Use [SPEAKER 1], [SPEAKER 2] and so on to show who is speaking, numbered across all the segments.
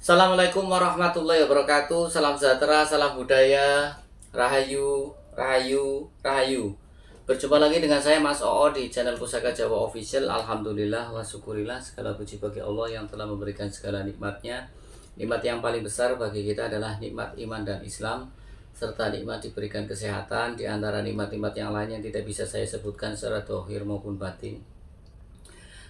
[SPEAKER 1] Assalamualaikum warahmatullahi wabarakatuh. Salam sejahtera, salam budaya, rahayu, rahayu, rahayu. Berjumpa lagi dengan saya Mas Oo di channel Pusaka Jawa Official. Alhamdulillah wa syukurillah, segala puji bagi Allah yang telah memberikan segala nikmatnya. Nikmat yang paling besar bagi kita adalah nikmat iman dan Islam, serta nikmat diberikan kesehatan, di antara nikmat-nikmat yang lain yang tidak bisa saya sebutkan secara dohir maupun batin.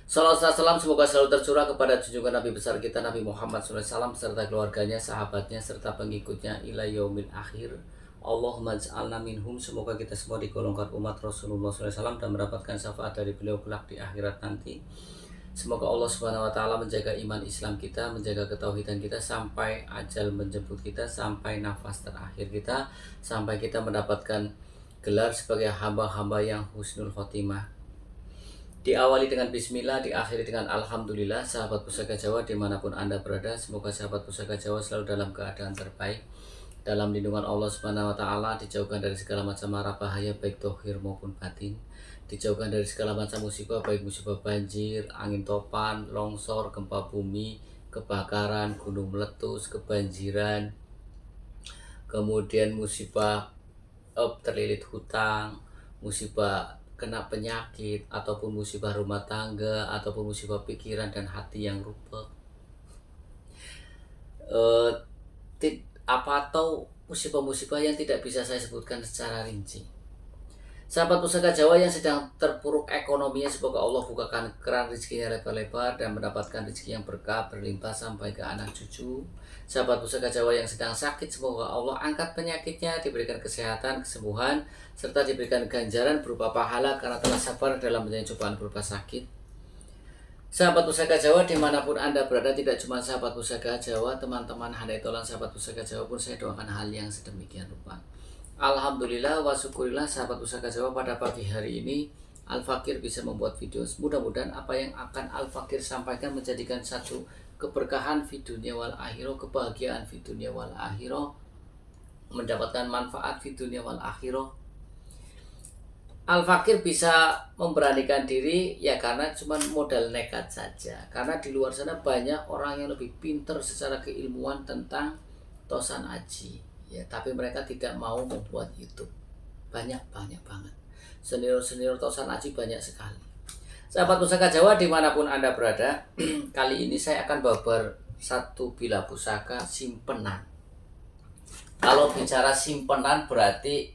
[SPEAKER 1] Salam semoga selalu tercurah kepada junjungan Nabi besar kita Nabi Muhammad SAW serta keluarganya, sahabatnya, serta pengikutnya ila yaumil akhir. Allahumma ja'alna minhum. Semoga kita semua digolongkan umat Rasulullah SAW dan mendapatkan syafaat dari beliau kelak di akhirat nanti. Semoga Allah Subhanahu wa taala menjaga iman Islam kita, menjaga ketauhidan kita sampai ajal menjemput kita, sampai nafas terakhir kita, sampai kita mendapatkan gelar sebagai hamba-hamba yang husnul khotimah. Diawali dengan bismillah, diakhiri dengan alhamdulillah. Sahabat Pusaka Jawa dimanapun Anda berada, semoga sahabat Pusaka Jawa selalu dalam keadaan terbaik, dalam lindungan Allah Subhanahu wa taala, dijauhkan dari segala macam mara bahaya baik dohir maupun batin, dijauhkan dari segala macam musibah baik musibah banjir, angin topan, longsor, gempa bumi, kebakaran, gunung meletus, kebanjiran, kemudian musibah terlilit hutang, musibah kena penyakit, ataupun musibah rumah tangga, ataupun musibah pikiran dan hati yang rupak, atau musibah-musibah yang tidak bisa saya sebutkan secara rinci. Sahabat Pusaka Jawa yang sedang terpuruk ekonominya, semoga Allah bukakan keran rezekinya lebar-lebar dan mendapatkan rezeki yang berkah berlimpah sampai ke anak cucu. Sahabat Pusaka Jawa yang sedang sakit, semoga Allah angkat penyakitnya, diberikan kesehatan, kesembuhan, serta diberikan ganjaran berupa pahala karena telah sabar dalam menjalani cobaan berupa sakit. Sahabat Pusaka Jawa dimanapun Anda berada, tidak cuma sahabat Pusaka Jawa, teman-teman handai tolan sahabat Pusaka Jawa pun saya doakan hal yang sedemikian rupa. Alhamdulillah wa syukurillah, sahabat Pusaka Jawa, pada pagi hari ini Al-Fakir bisa membuat video. Mudah-mudahan apa yang akan Al-Fakir sampaikan menjadikan satu keberkahan fi dunia wal akhirah, kebahagiaan fi dunia wal akhirah, mendapatkan manfaat fi dunia wal akhirah. Al-Fakir bisa memberanikan diri ya karena cuma modal nekat saja. Karena di luar sana banyak orang yang lebih pintar secara keilmuan tentang tosan aji. Ya, tapi mereka tidak mau membuat YouTube. Banyak banget. Senior tosan aji banyak sekali. Sahabat Pusaka Jawa dimanapun Anda berada, kali ini saya akan babar satu bilah pusaka simpenan. Kalau bicara simpenan berarti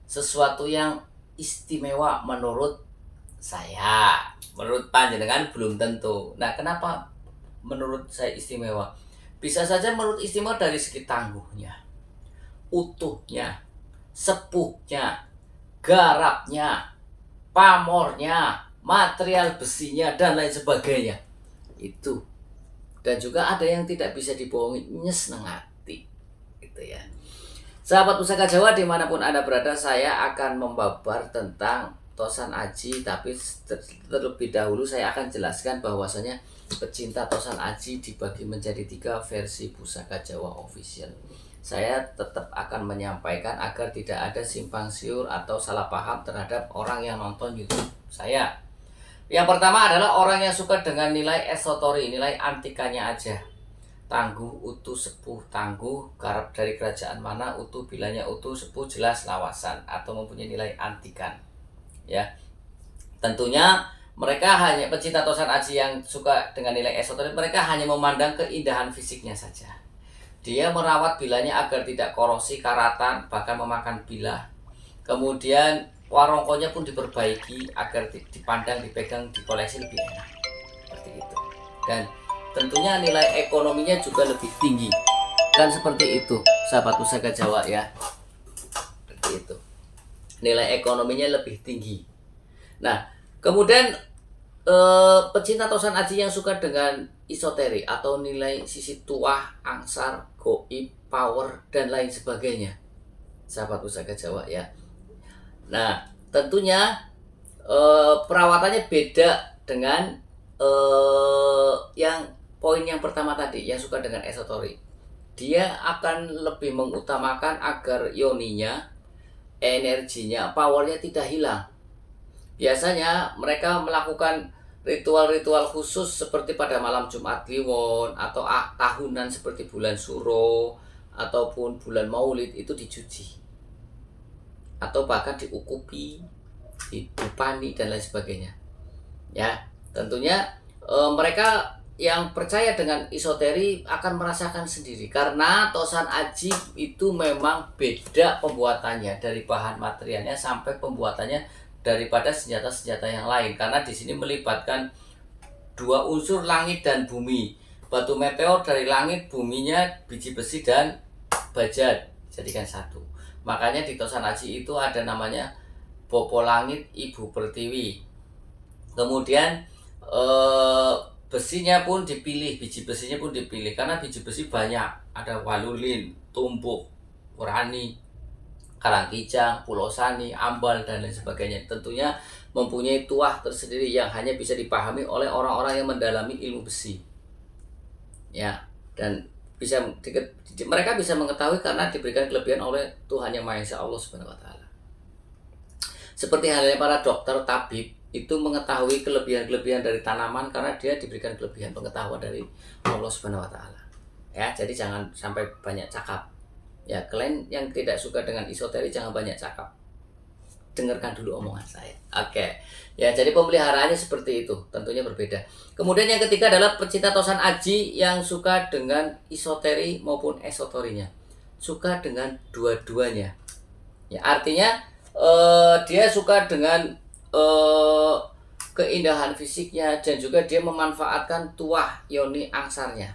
[SPEAKER 1] sesuatu yang istimewa menurut saya. Menurut panjenengan belum tentu. Nah, kenapa menurut saya istimewa? Bisa saja menurut istimewa dari segi tangguhnya, utuhnya, sepuhnya, garapnya, pamornya, material besinya, dan lain sebagainya. Itu. Dan juga ada yang tidak bisa dibohongi, nyes nengati. Gitu ya. Sahabat Pusaka Jawa dimanapun Anda berada, saya akan membabar tentang tosan aji, tapi terlebih dahulu saya akan jelaskan bahwasanya pecinta tosan aji dibagi menjadi 3 versi Pusaka Jawa Official. Saya tetap akan menyampaikan agar tidak ada simpang siur atau salah paham terhadap orang yang nonton YouTube saya. Yang pertama adalah orang yang suka dengan nilai esotori, nilai antikanya aja. Tangguh, utuh, sepuh, tangguh, garap dari kerajaan mana, utuh, bilanya utuh, sepuh, jelas lawasan, atau mempunyai nilai antikan. Ya, tentunya mereka hanya pecinta tosan aji yang suka dengan nilai esoterik, mereka hanya memandang keindahan fisiknya saja. Dia merawat bilanya agar tidak korosi, karatan, bahkan memakan bilah. Kemudian warongkonya pun diperbaiki agar dipandang, dipegang, dikoleksi lebih enak. Seperti itu. Dan tentunya nilai ekonominya juga lebih tinggi. Kan seperti itu, sahabat Pusaka Jawa ya. Seperti itu. Nilai ekonominya lebih tinggi. Nah, kemudian pecinta tosan aji yang suka dengan esoterik atau nilai sisi tuah, angsar, goib, power, dan lain sebagainya, sahabat Pusaka Jawa ya. Nah, tentunya perawatannya beda dengan yang poin yang pertama tadi, yang suka dengan esoterik. Dia akan lebih mengutamakan agar yoninya, energinya, powernya tidak hilang. Biasanya mereka melakukan ritual-ritual khusus seperti pada malam Jumat Kliwon atau tahunan seperti bulan Suro ataupun bulan Maulid itu dicuci atau bahkan diukupi, dipani dan lain sebagainya. Ya, tentunya mereka yang percaya dengan esoteri akan merasakan sendiri karena tosan aji itu memang beda pembuatannya dari bahan materialnya sampai pembuatannya daripada senjata-senjata yang lain karena di sini melibatkan dua unsur langit dan bumi. Batu meteor dari langit, buminya biji besi dan baja jadikan satu. Makanya di tosan aji itu ada namanya Bopo Langit Ibu Pertiwi. Kemudian besinya pun dipilih, biji besinya pun dipilih karena biji besi banyak, ada walulin, tumbuk, urani, karangkijang, pulosani, ambal dan lain sebagainya. Tentunya mempunyai tuah tersendiri yang hanya bisa dipahami oleh orang-orang yang mendalami ilmu besi. Ya, dan mereka bisa mengetahui karena diberikan kelebihan oleh Tuhan Yang Maha Esa, Allah Subhanahu wa taala. Seperti halnya para dokter tabib itu mengetahui kelebihan-kelebihan dari tanaman karena dia diberikan kelebihan pengetahuan dari Allah Subhanahu wa taala. Ya, jadi jangan sampai banyak cakap. Ya, kalian yang tidak suka dengan esoteri jangan banyak cakap. Dengarkan dulu omongan saya. Oke. Ya, jadi pemeliharaannya seperti itu, tentunya berbeda. Kemudian yang ketiga adalah pecinta tosan aji yang suka dengan esoteri maupun esoterinya. Suka dengan dua-duanya. Ya, artinya dia suka dengan keindahan fisiknya dan juga dia memanfaatkan tuah yoni angsarnya.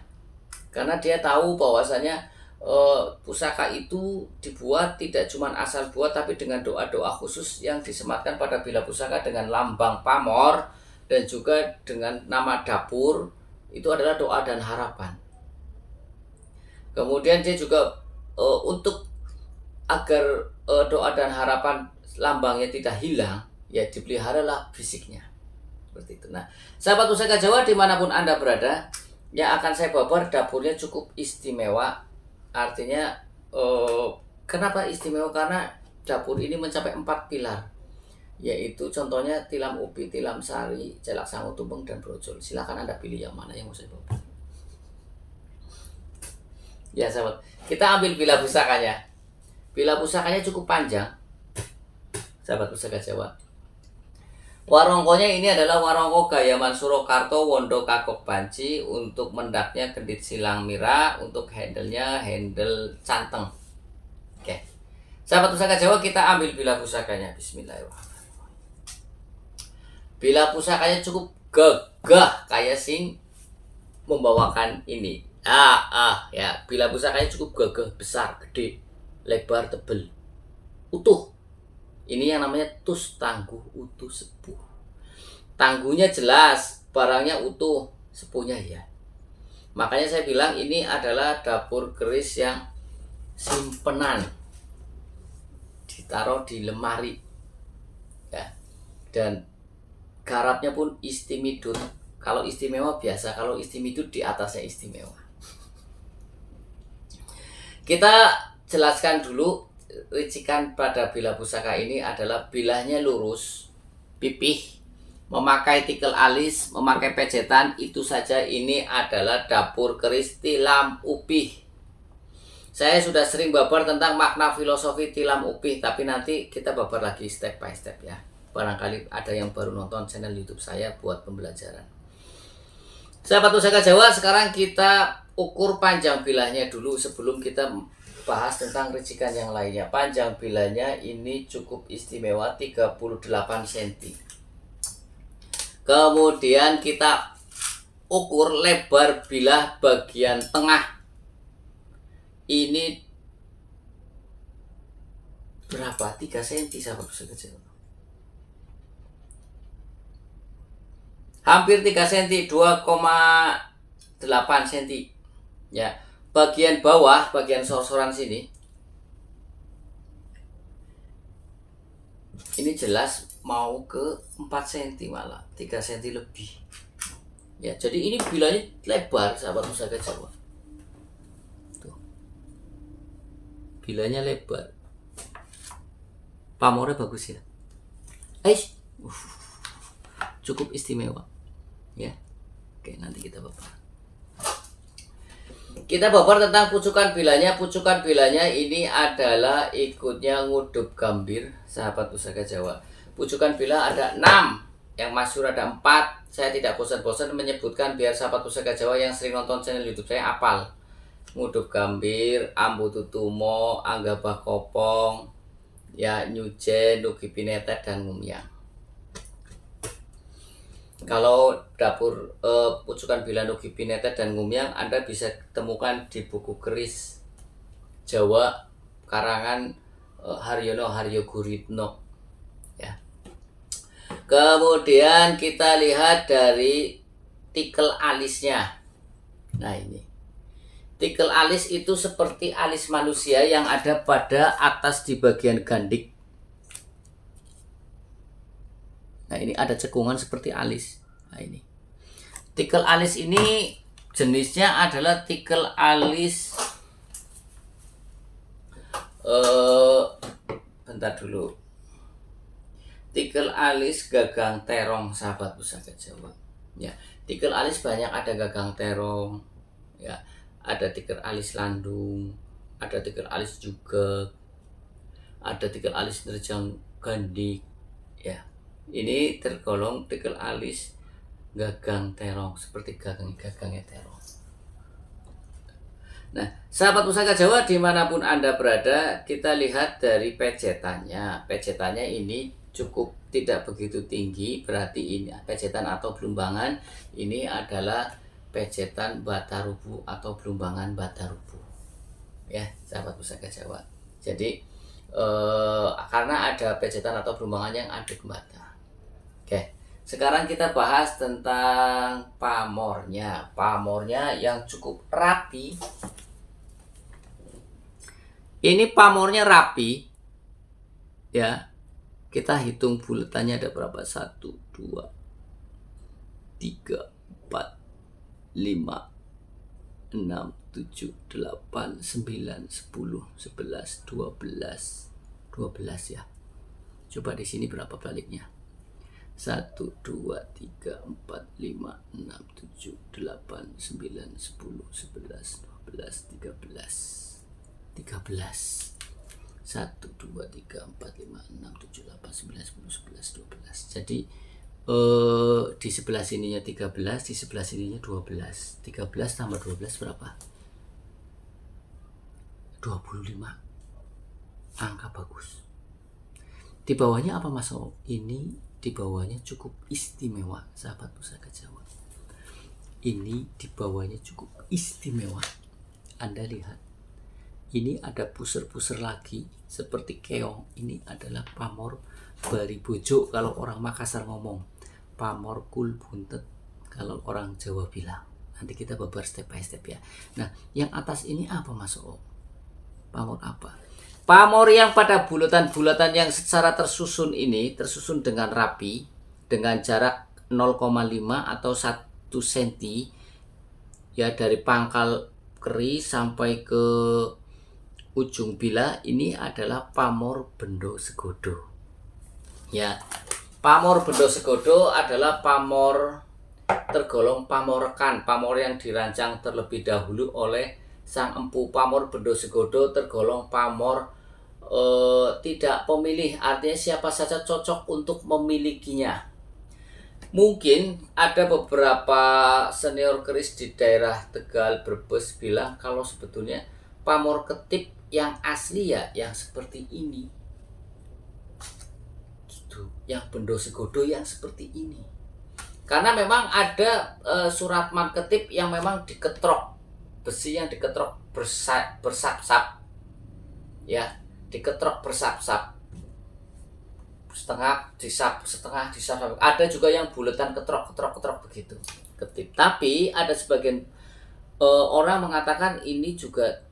[SPEAKER 1] Karena dia tahu bahwasanya pusaka itu dibuat tidak cuma asal buat tapi dengan doa-doa khusus yang disematkan pada bila pusaka dengan lambang pamor dan juga dengan nama dapur itu adalah doa dan harapan. Kemudian dia juga untuk agar doa dan harapan lambangnya tidak hilang, ya dipeliharalah fisiknya. Seperti itu. Nah, sahabat pusaka Jawa dimanapun Anda berada, yang akan saya babar dapurnya cukup istimewa. Artinya kenapa istimewa? Karena dapur ini mencapai 4 pilar, yaitu contohnya tilam upi, tilam sari, celak sangu, tumpeng, dan brojol. Silakan Anda pilih yang mana yang mau saya bawa. Ya sahabat, kita ambil bila pusakanya. Bila pusakanya cukup panjang, sahabat pusaka Jawa. Warongkonya ini adalah warongko Gayaman Surakarta Wondo Kakok Banci. Untuk mendaknya kendit silang mira, untuk handle-nya handle canteng. Oke. Sahabat pusaka Jawa, kita ambil bila pusakanya. Bismillahirrahmanirrahim. Bila pusakanya cukup gagah kayak sing membawakan ini. Ya, bila pusakanya cukup gagah, besar, gede, lebar, tebel, utuh. Ini yang namanya tus tangguh utuh sepuh. Tangguhnya jelas, barangnya utuh, sepuhnya ya. Makanya saya bilang ini adalah dapur keris yang simpenan, ditaruh di lemari, ya. Dan garapnya pun istimidut. Kalau istimewa biasa, kalau istimidut di atasnya istimewa. Kita jelaskan dulu. Ricikan pada bila pusaka ini adalah bilahnya lurus, pipih, memakai tikel alis, memakai pejetan. Itu saja ini adalah dapur keris tilam upih. Saya sudah sering babar tentang makna filosofi tilam upih, tapi nanti kita babar lagi step by step ya. Barangkali ada yang baru nonton channel YouTube saya buat pembelajaran. Sahabat pusaka Jawa, sekarang kita ukur panjang bilahnya dulu sebelum kita bahas tentang ricikan yang lainnya. Panjang bilahnya ini cukup istimewa, 38 cm. Kemudian kita ukur lebar bilah bagian tengah. Ini berapa? 3 cm sahabat pusaka Jawa. Hampir 3 cm, 2,8 cm. Ya. Bagian bawah, bagian sor-soran sini, ini jelas mau ke 4 cm malah, 3 cm lebih. Ya, jadi ini bilahnya lebar sahabat pusaka Jawa. Tuh. Bilahnya lebar. Pamornya bagus ya. Cukup istimewa. ya. Oke, nanti kita babar. Kita babar tentang pucukan bilanya. Pucukan bilanya ini adalah ikutnya ngudup gambir, sahabat pusaka Jawa. Pucukan bila ada 6, yang masyhur ada 4. Saya tidak bosan-bosan menyebutkan biar sahabat pusaka Jawa yang sering nonton channel YouTube saya apal. Ngudup gambir, ambu tutumo, anggabah kopong, ya nyuje, nugi pinetet, dan ngumyang. Kalau dapur pucukan bila nugi pinetet dan ngumyang Anda bisa temukan di buku keris Jawa karangan Haryono Haryoguritno, ya. Kemudian kita lihat dari tikel alisnya. Nah, ini tikel alis itu seperti alis manusia yang ada pada atas di bagian gandik. Nah, ini ada cekungan seperti alis. Nah, ini tikel alis ini jenisnya adalah tikel alis bentar dulu. Tikel alis gagang terong, sahabat pusaka Jawa. Ya, tikel alis banyak, ada gagang terong, ya, ada tikel alis landung, ada tikel alis juga, ada tikel alis nerjang gandik, ya. Ini tergolong tikel alis gagang terong, seperti gagangnya terong. Nah, sahabat pusaka Jawa dimanapun Anda berada, kita lihat dari pecetannya. Pecetannya ini cukup tidak begitu tinggi, berarti ini pecetan atau belumbangan ini adalah pecetan Batarubu atau belumbangan Batarubu, ya sahabat pusaka Jawa. Jadi karena ada pecetan atau belumbangan yang aduk bata. Oke, sekarang kita bahas tentang pamornya. Pamornya yang cukup rapi. Ini pamornya rapi, ya. Kita hitung buletannya ada berapa? 1, 2, 3, 4, 5, 6, 7, 8, 9, 10, 11, 12, 12 ya. Coba di sini berapa baliknya? 1, 2, 3, 4, 5, 6, 7, 8, 9, 10, 11, 12, 13, 13. 1, 2, 3, 4, 5, 6, 7, 8, 9, 10, 11, 12. Jadi di sebelah sininya 13, di sebelah sininya 12. 13 tambah 12 berapa? 25. Angka bagus. Di bawahnya apa Mas? Ini di bawahnya cukup istimewa, sahabat pusaka Jawa. Ini di bawahnya cukup istimewa. Anda lihat, ini ada puser-puser lagi seperti keong. Ini adalah pamor bari bojo kalau orang Makassar ngomong, pamor kul buntet kalau orang Jawa bilang. Nanti kita babar step by step ya. Nah, yang atas ini apa Mas? Pamor apa? Pamor yang pada bulatan-bulatan yang secara tersusun ini, tersusun dengan rapi, dengan jarak 0,5 atau 1 cm, ya, dari pangkal keris sampai ke ujung bila. Ini adalah pamor Bendo Segodo, ya. Pamor Bendo Segodo adalah pamor tergolong pamor rekan, pamor yang dirancang terlebih dahulu oleh sang empu. Pamor Bendo Segodo tergolong pamor tidak pemilih, artinya siapa saja cocok untuk memilikinya. Mungkin ada beberapa senior keris di daerah Tegal, Brebes bilang kalau sebetulnya pamor ketip yang asli ya yang seperti ini, gitu, yang Bendo Segodo yang seperti ini. Karena memang ada suratman ketip yang memang diketrok, besi yang diketrok bersap-sap, ya, diketrok bersap-sap, setengah disap, setengah disap. Ada juga yang bulatan ketrok begitu, ketip. Tapi ada sebagian orang mengatakan ini juga,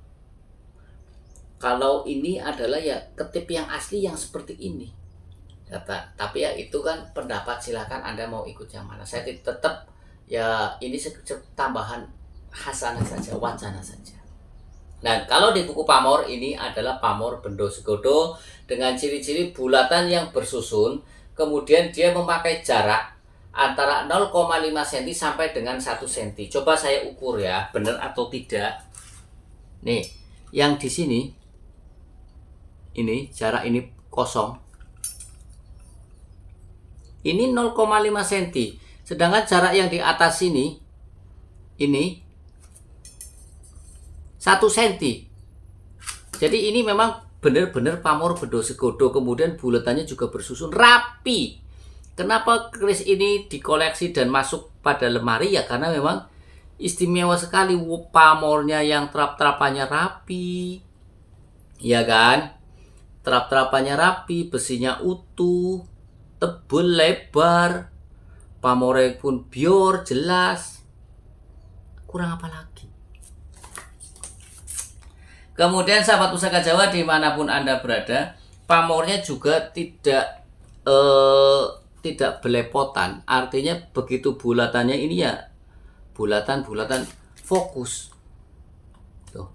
[SPEAKER 1] kalau ini adalah ya ketip yang asli yang seperti ini. Tapi ya itu kan pendapat, silakan Anda mau ikut yang mana. Saya tetap ya ini tambahan hasanah saja, wacana saja. Nah, kalau di buku pamor ini adalah pamor Bendo Segodo dengan ciri-ciri bulatan yang bersusun, kemudian dia memakai jarak antara 0,5 cm sampai dengan 1 cm. Coba saya ukur ya, benar atau tidak. Nih, yang di sini ini jarak ini kosong. Ini 0,5 cm. Sedangkan jarak yang di atas ini 1 cm. Jadi ini memang benar-benar pamor Bendo Segodo. Kemudian bulatannya juga bersusun rapi. Kenapa keris ini dikoleksi dan masuk pada lemari? Ya karena memang istimewa sekali. Pamornya yang terap-terapannya rapi, ya kan? Terap-terapannya rapi, besinya utuh, tebal, lebar, pamornya pun bior, jelas. Kurang apa lagi? Kemudian sahabat pusaka Jawa dimanapun Anda berada, pamornya juga tidak belepotan. Artinya begitu bulatannya ini ya bulatan-bulatan fokus. Tuh.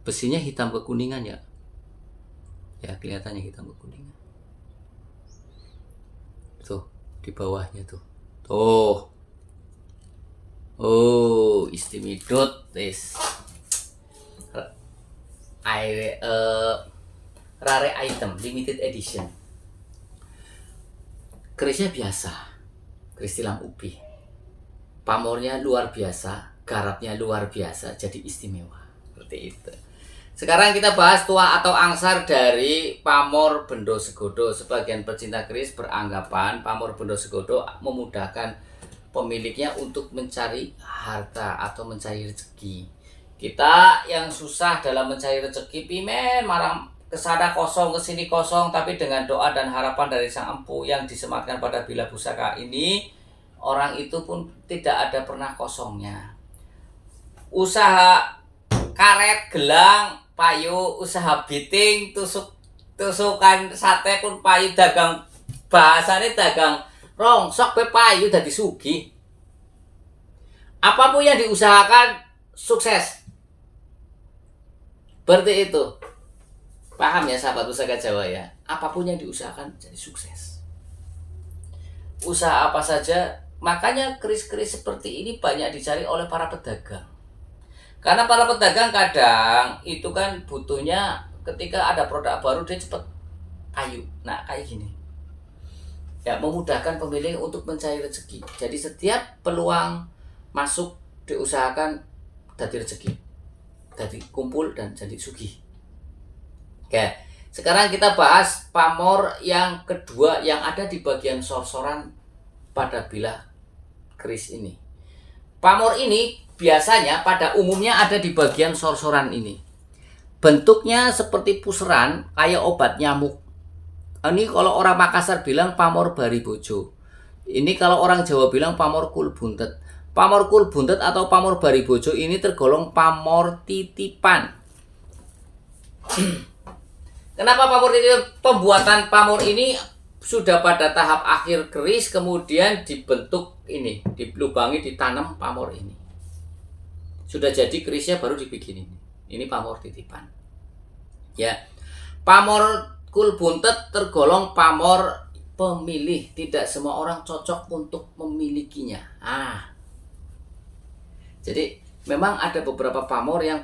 [SPEAKER 1] Besinya hitam kekuningan ya. Ya kelihatannya hitam kekuningan. Tuh di bawahnya tuh. Tuh. Oh, istimidot tes. Rare item, limited edition. Kerisnya biasa, keris tilam ubi. Pamornya luar biasa, garapnya luar biasa, jadi istimewa. Seperti itu. Sekarang kita bahas tuah atau angsar dari pamor Bendo Segodo. Sebagian pecinta keris beranggapan pamor Bendo Segodo memudahkan pemiliknya untuk mencari harta atau mencari rezeki. Kita yang susah dalam mencari rezeki, pimen marang kesana kosong, kesini kosong, tapi dengan doa dan harapan dari Sang Empu yang disematkan pada bila pusaka ini, orang itu pun tidak ada pernah kosongnya. Usaha karet, gelang, payu, usaha biting, tusukan sate pun payu, dagang bahasanya dagang rongsok pe payu dadi sugih. Apapun yang diusahakan sukses. Berarti itu. Paham ya sahabat pusaka Jawa ya? Apapun yang diusahakan jadi sukses. Usaha apa saja, makanya keris-keris seperti ini banyak dicari oleh para pedagang. Karena para pedagang kadang itu kan butuhnya ketika ada produk baru dia cepat payu. Nah kayak gini. Ya memudahkan pemilik untuk mencari rezeki. Jadi setiap peluang masuk diusahakan jadi rezeki. Jadi kumpul dan jadi sugih. Oke, sekarang kita bahas pamor yang kedua yang ada di bagian sorsoran pada bilah keris ini. Pamor ini biasanya pada umumnya ada di bagian sorsoran ini. Bentuknya seperti puseran, kayak obat nyamuk. Ini kalau orang Makassar bilang pamor bari bojo. Ini kalau orang Jawa bilang pamor kul buntet. Pamor kul buntet atau pamor bari bojo ini tergolong pamor titipan. Kenapa pamor titipan? Pembuatan pamor ini sudah pada tahap akhir keris, kemudian dibentuk ini, dilubangi, ditanam pamor ini. Sudah jadi kerisnya baru dibikin ini. Ini pamor titipan. Ya. Pamor kul buntet tergolong pamor pemilih. Tidak semua orang cocok untuk memilikinya. Jadi memang ada beberapa pamor yang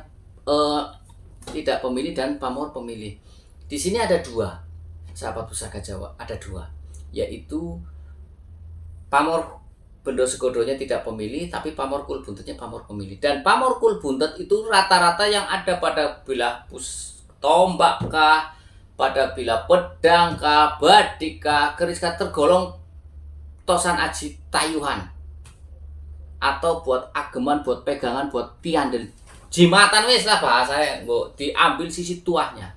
[SPEAKER 1] tidak pemilih dan pamor pemilih. Di sini ada dua, sahabat pusaka Jawa, ada dua, yaitu pamor Bendo Segodonya tidak pemilih, tapi pamor kul buntetnya pamor pemilih. Dan pamor kul buntet itu rata-rata yang ada pada bilah tombak kah, pada bilah pedang kah, badik kah, keris kah, tergolong tosan aji tayuhan. Atau buat ageman, buat pegangan, buat piandel. Jimatan wis lah bahasanya, diambil sisi tuahnya.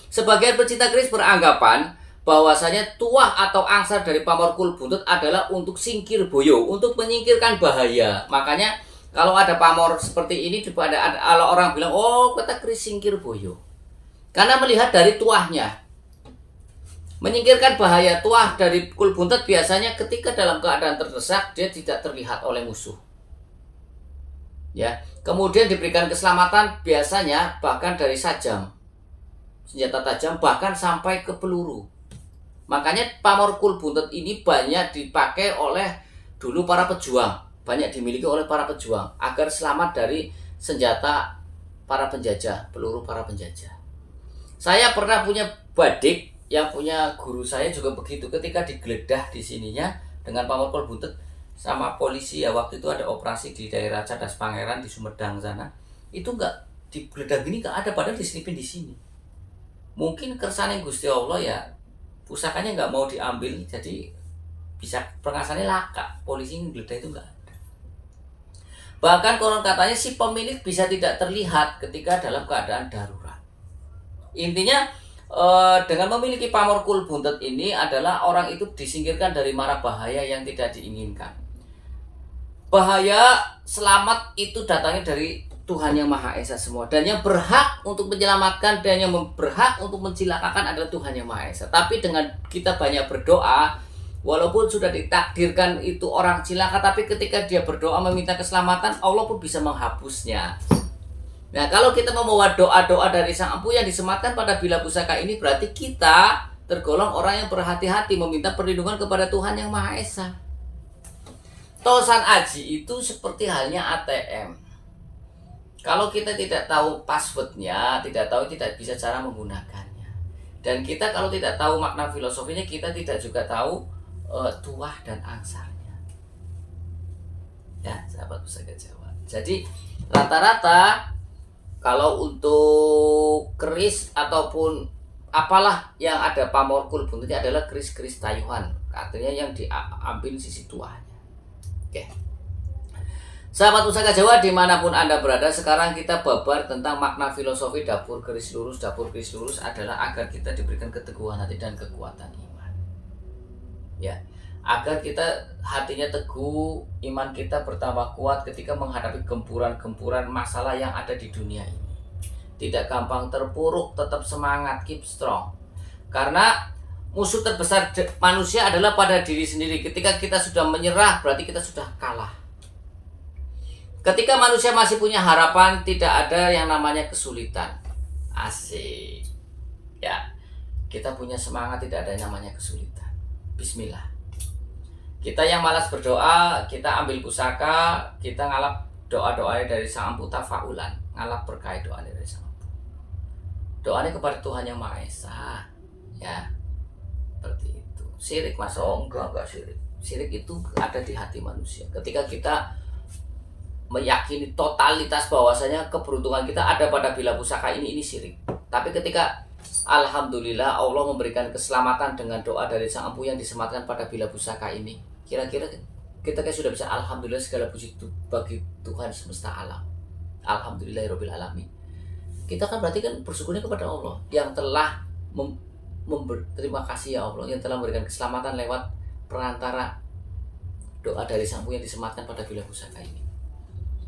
[SPEAKER 1] Sebagian pecinta keris beranggapan bahwasanya tuah atau angsar dari pamor kul buntet adalah untuk singkir boyo, untuk menyingkirkan bahaya. Makanya kalau ada pamor seperti ini, kalau orang bilang, oh kita keris singkir boyo, karena melihat dari tuahnya. Menyingkirkan bahaya tuah dari kul buntet biasanya ketika dalam keadaan terdesak dia tidak terlihat oleh musuh. Ya, kemudian diberikan keselamatan biasanya bahkan dari sajam, senjata tajam, bahkan sampai ke peluru. Makanya pamor kulbuntut ini banyak dipakai oleh dulu para pejuang, banyak dimiliki oleh para pejuang agar selamat dari senjata para penjajah, peluru para penjajah. Saya pernah punya badik yang punya guru saya juga begitu, ketika digeledah di sininya dengan pamor kulbuntut sama polisi ya, waktu itu ada operasi di daerah Cadas Pangeran di Sumedang sana. Itu enggak digeledah gini, enggak ada, padahal diselipin di sini. Mungkin kersane Gusti Allah ya, pusakanya nggak mau diambil, jadi bisa pengasannya laka, polisi ngegeledah itu nggak ada. Bahkan konon katanya si pemilik bisa tidak terlihat ketika dalam keadaan darurat. Intinya dengan memiliki pamor kulbuntut ini adalah orang itu disingkirkan dari mara bahaya yang tidak diinginkan. Bahaya selamat itu datangnya dari Tuhan yang Maha Esa semua, dan yang berhak untuk menyelamatkan dan yang berhak untuk mencelakakan adalah Tuhan yang Maha Esa. Tapi dengan kita banyak berdoa, walaupun sudah ditakdirkan itu orang cilaka, tapi ketika dia berdoa meminta keselamatan, Allah pun bisa menghapusnya. Nah, kalau kita membawa doa-doa dari Sang Empu yang disematkan pada bila pusaka ini, berarti kita tergolong orang yang berhati-hati meminta perlindungan kepada Tuhan yang Maha Esa. Tosan aji itu seperti halnya ATM. Kalau kita tidak tahu passwordnya, tidak bisa cara menggunakannya. Dan kita kalau tidak tahu makna filosofinya, kita tidak juga tahu tuah dan angsarnya. Ya, sahabat pusaka Jawa. Jadi rata-rata kalau untuk keris ataupun apalah yang ada pamor kulbuntutnya adalah keris-keris tayuhan, artinya yang diambil sisi tuahnya. Oke. Sahabat pusaka Jawa dimanapun Anda berada, sekarang kita babar tentang makna filosofi dapur keris lurus. Dapur keris lurus adalah agar kita diberikan keteguhan hati dan kekuatan iman. Ya, agar kita hatinya teguh, iman kita bertambah kuat ketika menghadapi gempuran-gempuran masalah yang ada di dunia ini. Tidak gampang terpuruk, tetap semangat, keep strong. Karena musuh terbesar manusia adalah pada diri sendiri. Ketika kita sudah menyerah, berarti kita sudah kalah. Ketika manusia masih punya harapan, tidak ada yang namanya kesulitan. Asik. Ya, kita punya semangat, tidak ada yang namanya kesulitan. Bismillah. Kita yang malas berdoa, kita ambil pusaka, kita ngalap doa-doanya dari Sang Empu tafaulan, ngalap berkah doanya dari Sang Empu. Doanya kepada Tuhan yang Maha Esa. Ya, seperti itu. Syirik Mas, enggak syirik. Syirik itu ada di hati manusia. Ketika kita meyakini totalitas bahwasanya keberuntungan kita ada pada bila pusaka ini syirik. Tapi ketika alhamdulillah Allah memberikan keselamatan dengan doa dari Sang Empu yang disematkan pada bila pusaka ini, kira-kira kita kayak sudah bisa alhamdulillah, segala puji bagi Tuhan semesta alam. Alhamdulillahirabbil alamin. Kita kan berarti kan bersyukurnya kepada Allah yang telah terima kasih ya Allah yang telah memberikan keselamatan lewat perantara doa dari Sang Empu yang disematkan pada bila pusaka ini.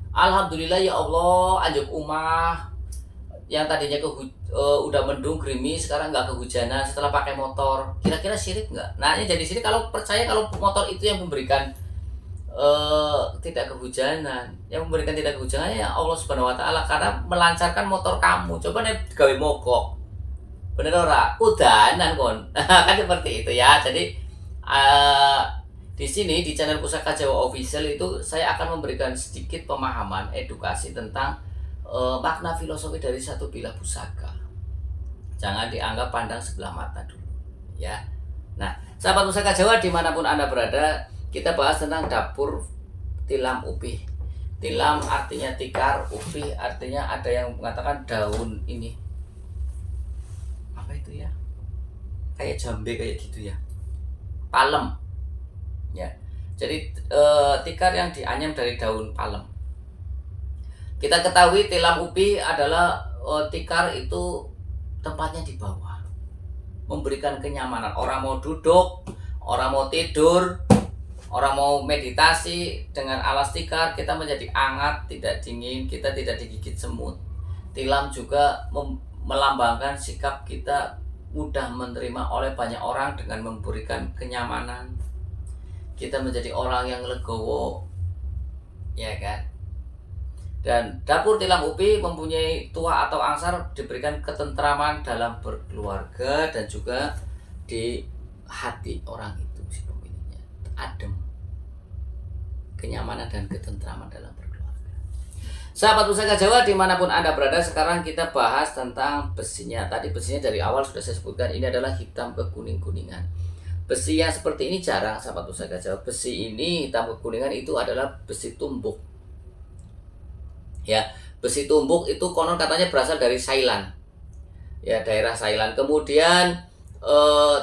[SPEAKER 1] Alhamdulillah ya Allah, anjuk umah yang tadinya udah mendung gerimis, sekarang nggak kehujanan setelah pakai motor. Kira-kira syirik nggak? Nah, ini jadi syirik kalau percaya kalau motor itu yang memberikan tidak kehujanan. Yang memberikan tidak kehujanan ya Allah Subhanahu Wa Taala, karena melancarkan motor kamu. Coba nih gawe mogok, bener ora? Udanan kon, kan seperti itu ya. Jadi di sini di channel Pusaka Jawa Official itu saya akan memberikan sedikit pemahaman edukasi tentang makna filosofi dari satu bilah pusaka. Jangan dianggap pandang sebelah mata dulu, ya. Nah, sahabat Pusaka Jawa dimanapun Anda berada, kita bahas tentang dapur tilam upih. Tilam artinya tikar, upih artinya ada yang mengatakan daun ini. Apa itu ya? Kayak jambe kayak gitu ya. Palem. Ya, jadi tikar yang dianyam dari daun palem. Kita ketahui tilam upi adalah tikar itu tempatnya di bawah, memberikan kenyamanan. Orang mau duduk, orang mau tidur, orang mau meditasi dengan alas tikar, kita menjadi hangat, tidak dingin, kita tidak digigit semut. Tilam juga melambangkan sikap kita mudah menerima oleh banyak orang dengan memberikan kenyamanan. Kita menjadi orang yang legowo, ya kan? Dan dapur tilam upi mempunyai tuah atau angsar, diberikan ketentraman dalam berkeluarga dan juga di hati orang itu, si pemiliknya adem, kenyamanan dan ketentraman dalam berkeluarga. Sahabat Pusaka Jawa dimanapun Anda berada, sekarang kita bahas tentang besinya. Tadi besinya dari awal sudah saya sebutkan, ini adalah hitam kekuning-kuningan. Besi yang seperti ini jarang, sahabat Pusaka Jawa. Besi ini hitam kekuningan itu adalah besi tumbuk. Ya, besi tumbuk itu konon katanya berasal dari Thailand. Ya, daerah Thailand. Kemudian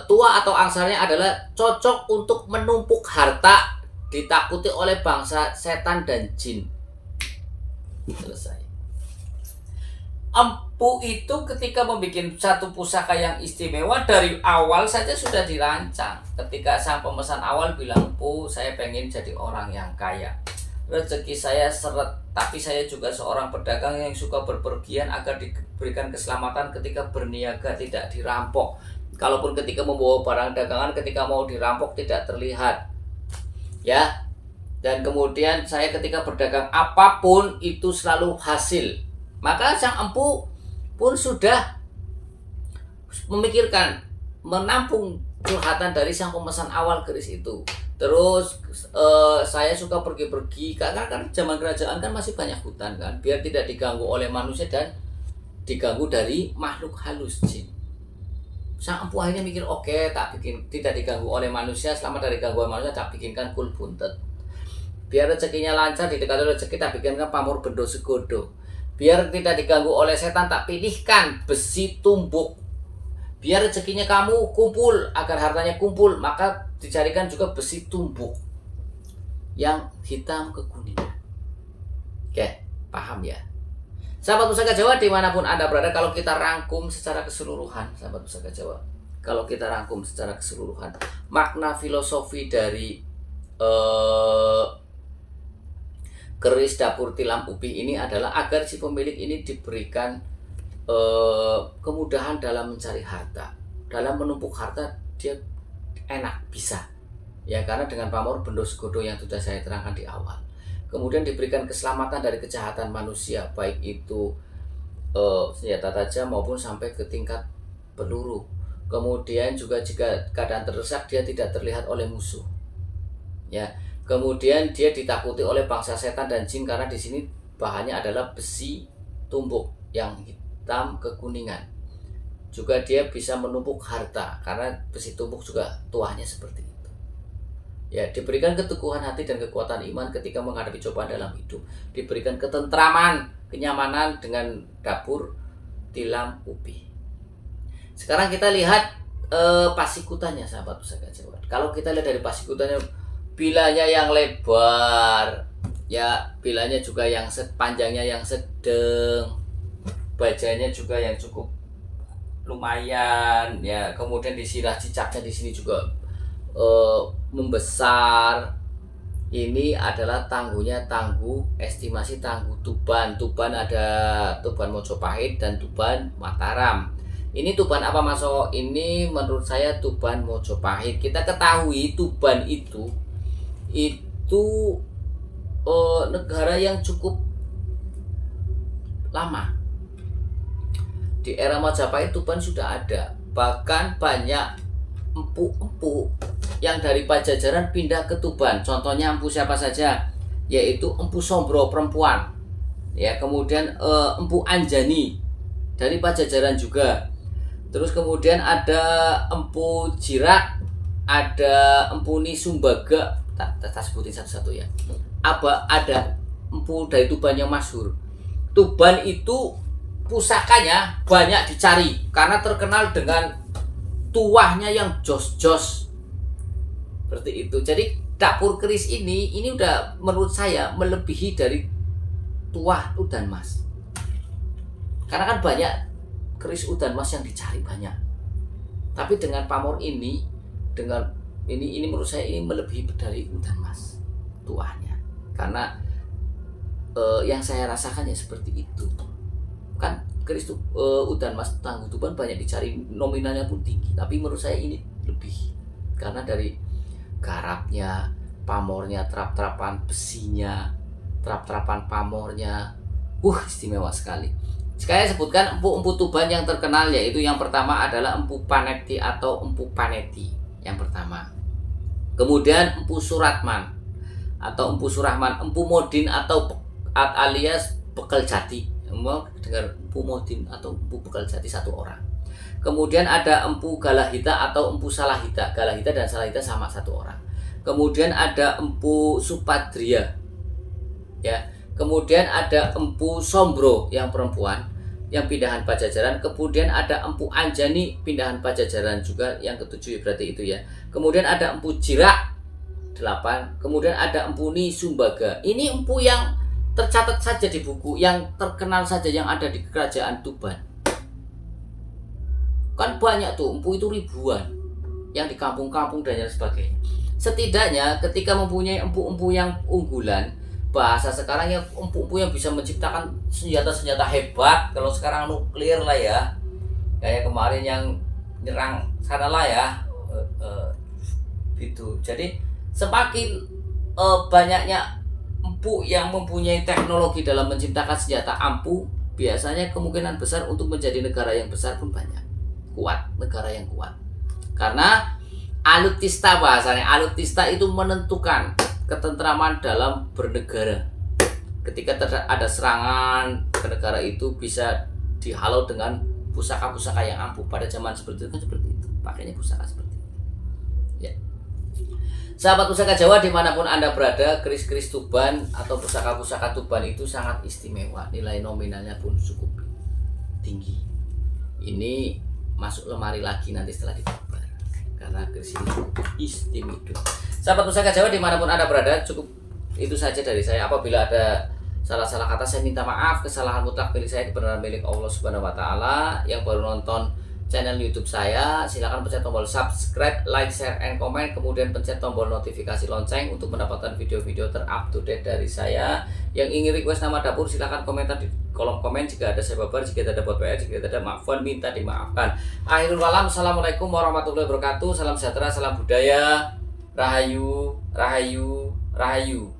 [SPEAKER 1] tua atau angsarnya adalah cocok untuk menumpuk harta, ditakuti oleh bangsa setan dan jin. Selesai. Empu itu ketika membuat satu pusaka yang istimewa dari awal saja sudah dirancang. Ketika sang pemesan awal bilang, "Empu, saya pengen jadi orang yang kaya. Rezeki saya seret, tapi saya juga seorang pedagang yang suka berpergian agar diberikan keselamatan ketika berniaga, tidak dirampok. Kalaupun ketika membawa barang dagangan, ketika mau dirampok tidak terlihat. Ya, dan kemudian saya ketika berdagang apapun itu selalu hasil." Maka sang empu pun sudah memikirkan, menampung curhatan dari sang pemesan awal keris itu. Terus saya suka pergi-pergi, karena kan zaman kerajaan kan masih banyak hutan kan, biar tidak diganggu oleh manusia dan diganggu dari makhluk halus jin. Sang empu akhirnya mikir, oke, tak bikin, tidak diganggu oleh manusia, selama dari gangguan manusia tak bikinkan kul buntet. Biar rezekinya lancar, didekati rezeki tak bikinkan pamor bendo segodo. Biar tidak diganggu oleh setan tak pilihkan besi tumbuk. Biar rezekinya kamu kumpul, agar hartanya kumpul, maka dicarikan juga besi tumbuk yang hitam kekuningan. Oke, paham ya? Sahabat Pusaka Jawa dimanapun Anda berada, kalau kita rangkum secara keseluruhan, sahabat Pusaka Jawa, kalau kita rangkum secara keseluruhan, makna filosofi dari keris dapur tilam upi ini adalah agar si pemilik ini diberikan kemudahan dalam mencari harta, dalam menumpuk harta dia enak, bisa ya, karena dengan pamor bendo segodo yang sudah saya terangkan di awal. Kemudian diberikan keselamatan dari kejahatan manusia, baik itu senjata tajam maupun sampai ke tingkat peluru. Kemudian juga jika keadaan terdesak dia tidak terlihat oleh musuh ya. Kemudian dia ditakuti oleh bangsa setan dan jin, karena di sini bahannya adalah besi tumbuk yang hitam kekuningan. Juga dia bisa menumpuk harta, karena besi tumbuk juga tuahnya seperti itu. Ya, diberikan keteguhan hati dan kekuatan iman ketika menghadapi cobaan dalam hidup. Diberikan ketentraman, kenyamanan dengan dapur tilam upi. Sekarang kita lihat pasikutannya, sahabat Pusaka Jawa. Kalau kita lihat dari pasikutannya, bilanya yang lebar, ya bilanya juga yang panjangnya yang sedang, bajanya juga yang cukup lumayan ya. Kemudian di sirah cicaknya di sini juga membesar. Ini adalah tangguhnya tangguh estimasi tangguh Tuban. Tuban ada Tuban Mojopahit dan Tuban Mataram. Ini Tuban apa Maso? Ini menurut saya Tuban Mojopahit. Kita ketahui Tuban itu negara yang cukup lama. Di era Majapahit Tuban sudah ada. Bahkan banyak empu-empu yang dari Pajajaran pindah ke Tuban. Contohnya empu siapa saja? Yaitu Empu Sombro perempuan. Ya, kemudian Empu Anjani dari Pajajaran juga. Terus kemudian ada Empu Jirak, ada Empu Nisumbaga. Tak sebutin satu-satu ya. Ada empu dari Tuban yang masyhur. Tuban itu pusakanya banyak dicari karena terkenal dengan tuahnya yang jos-jos seperti itu. Jadi dapur keris ini udah menurut saya melebihi dari tuah udan mas. Karena kan banyak keris udan mas yang dicari banyak. Tapi dengan pamor ini, dengan ini menurut saya ini melebihi dari udan mas tuahnya. Karena yang saya rasakan ya seperti itu. Kan keris udan mas tangguh Tuban banyak dicari, nominalnya pun tinggi. Tapi menurut saya ini lebih karena dari garapnya, pamornya, trap-trapan besinya, trap-trapan pamornya, istimewa sekali. Saya sebutkan empu-empu Tuban yang terkenal, yaitu yang pertama adalah Empu Paneti atau Empu Paneti. yang pertama. Kemudian Empu Suratman atau Empu Surahman, Empu Modin atau alias Bekal Jati. Mau dengar Empu Modin atau Empu Bekal Jati satu orang. Kemudian ada Empu Galahita atau Empu Salahita. Galahita dan Salahita sama satu orang. Kemudian ada Empu Supadria. Ya. Kemudian ada Empu Sombro yang perempuan yang pindahan Pajajaran. Kemudian ada Empu Anjani pindahan Pajajaran juga yang ketujuh berarti itu ya. Kemudian ada Empu Jirak 8. Kemudian ada Empu Nisumbaga. Ini empu yang tercatat saja di buku, yang terkenal saja yang ada di Kerajaan Tuban. Kan banyak tuh, empu itu ribuan yang di kampung-kampung dan sebagainya. Setidaknya ketika mempunyai empu-empu yang unggulan, bahasa sekarang ya empu-empu yang bisa menciptakan senjata-senjata hebat. Kalau sekarang nuklir lah ya, kayak kemarin yang nyerang sana lah ya, gitu. Jadi semakin banyaknya empu yang mempunyai teknologi dalam menciptakan senjata ampuh, biasanya kemungkinan besar untuk menjadi negara yang besar pun banyak. Kuat, negara yang kuat. Karena alutista bahasanya, alutista itu menentukan ketentraman dalam bernegara. Ketika ada serangan ke negara itu bisa dihalau dengan pusaka-pusaka yang ampuh. Pada zaman seperti itu kan seperti itu, pakainya pusaka seperti itu. Ya. Sahabat Pusaka Jawa dimanapun Anda berada, keris-keris Tuban atau pusaka-pusaka Tuban itu sangat istimewa. Nilai nominalnya pun cukup tinggi. Ini masuk lemari lagi nanti setelah dibabar, karena keris ini istimewa. Sahabat Pusaka Jawa dimanapun Anda berada, cukup itu saja dari saya. Apabila ada salah-salah kata, saya minta maaf. Kesalahan mutlak milik saya, kebenaran milik Allah Subhanahu wa Ta'ala. Yang baru nonton channel YouTube saya, silakan pencet tombol subscribe, like, share, and comment. Kemudian pencet tombol notifikasi lonceng untuk mendapatkan video-video terupdate dari saya. Yang ingin request nama dapur, silakan komentar di kolom komen. Jika ada saya babar, jika ada buat PR, jika ada maafkan, minta dimaafkan. Akhirul kalam, assalamualaikum warahmatullahi wabarakatuh. Salam sejahtera, salam budaya. Rahayu, rahayu, rahayu.